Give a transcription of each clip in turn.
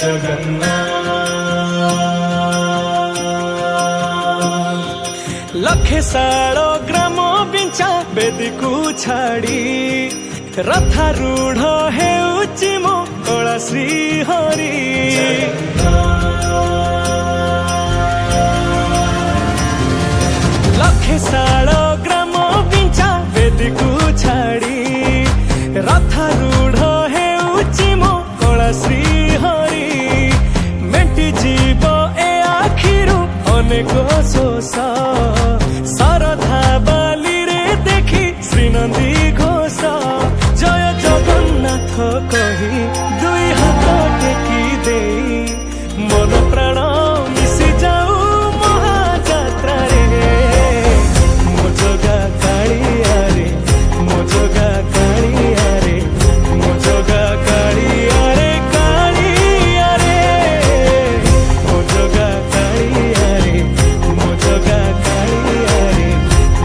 जगन्नाथ लखे साल ग्राम बिंचा बेदी को छाड़ी रथारूढ़ हेउची मो कला श्री हरि लखे साल ग्राम बिंचा बेदी को छाड़ी रथारूढ़ हेउची मो कला श्री हरि मेटी जीव ए आखिरु अनेक शोष सरधा बाली रे देखी श्रीनंदी घोष जय जगन्नाथ कही दुई हाथ टेकी दे मन प्राण मिशि जाऊ महाजात्रा रे मो जगा कालिया रे मो जगा कालिया रे मो जगा कालिया रे कालिया रे मो जगा कालिया रे मो जगा कालिया रे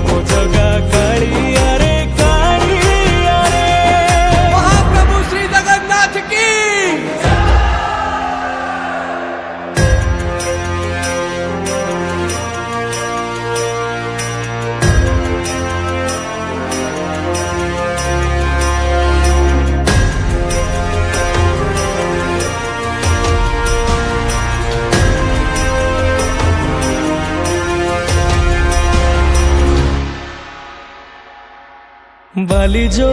मो जगा कालिया रे कालिया रे महाप्रभु श्री जगन्नाथ की बाली जो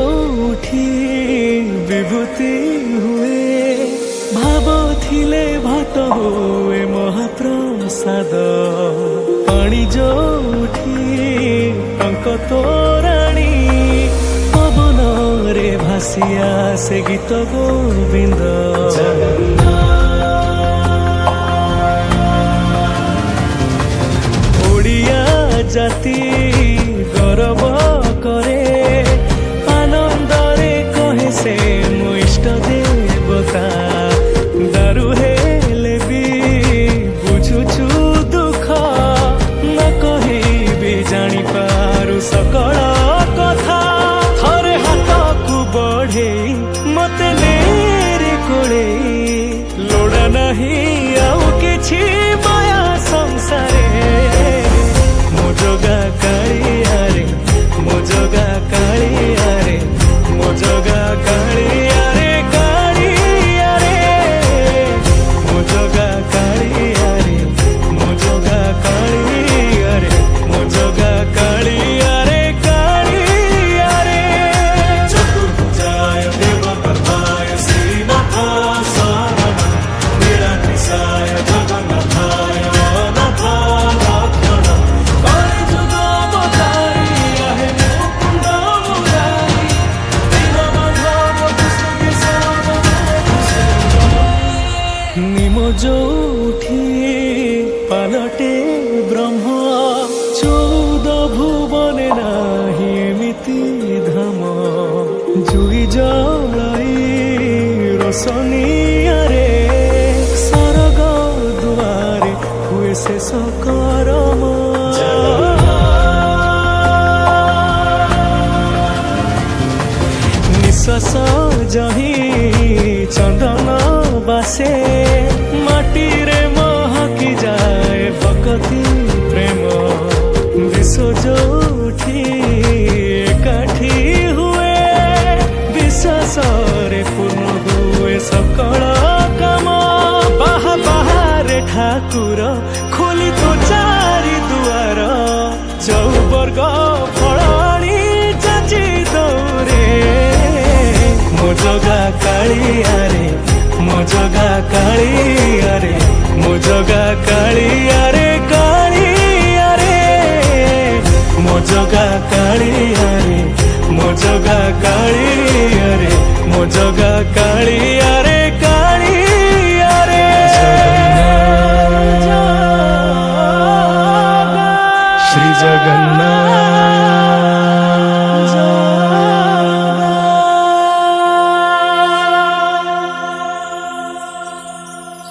उठी विभूति हुए भाव थिले भात हुए महाप्रसाद पानी जो उठी टंक तोराणी पवन रे भासिया से गीत गोविंद ओडिया जाति गौरव करे आनंदरे कहे से मो इष्ट देवता दारु हेले भी बुझुछु दुख न कही भी जानी पारु सकल कथा थरे हाथ को बढ़े मते नेरे कोले लोड़ा नहीं आउ किछि माया संसारे मो जगा कालिया रे मो जगा कालिया रे मो जगा कालिया रे कालिया रे मो जगा कालिया रे मो जगा कालिया रे मो जगा कालिया रे कालिया रे चतुर्भुजाय देवकर्ताय श्रीनाथाय शरणं निराकृताय जगन्नाथाय अनाथाय रक्षणं कलिजुग अवतारी आहे मुकुंद मुरारी दीनबन्धु कृष्ण केशव निम जो उठी पालटे ब्रह्म 14 भुवने नाही एमिति धाम जुई जलाई रोशनिया रे सरग दुआरे हुए शेष करम निश्वास जही चंदन बासे माटी रे महकी जाए भक्ति प्रेम विश्व जो उठी एकाठी हुए विश्वास रे पूर्ण हुए सकल काम बाहा बाहारे ठाकुर खोली तो चारि दुआर चौवर्ग फलाणी जाची दौरे मो जगा कालिया रे मो जगा कालिया रे मो जगा कालिया रे कालिया रे मो जगा कालिया रे मो जगा कालिया रे मो जगा कालिया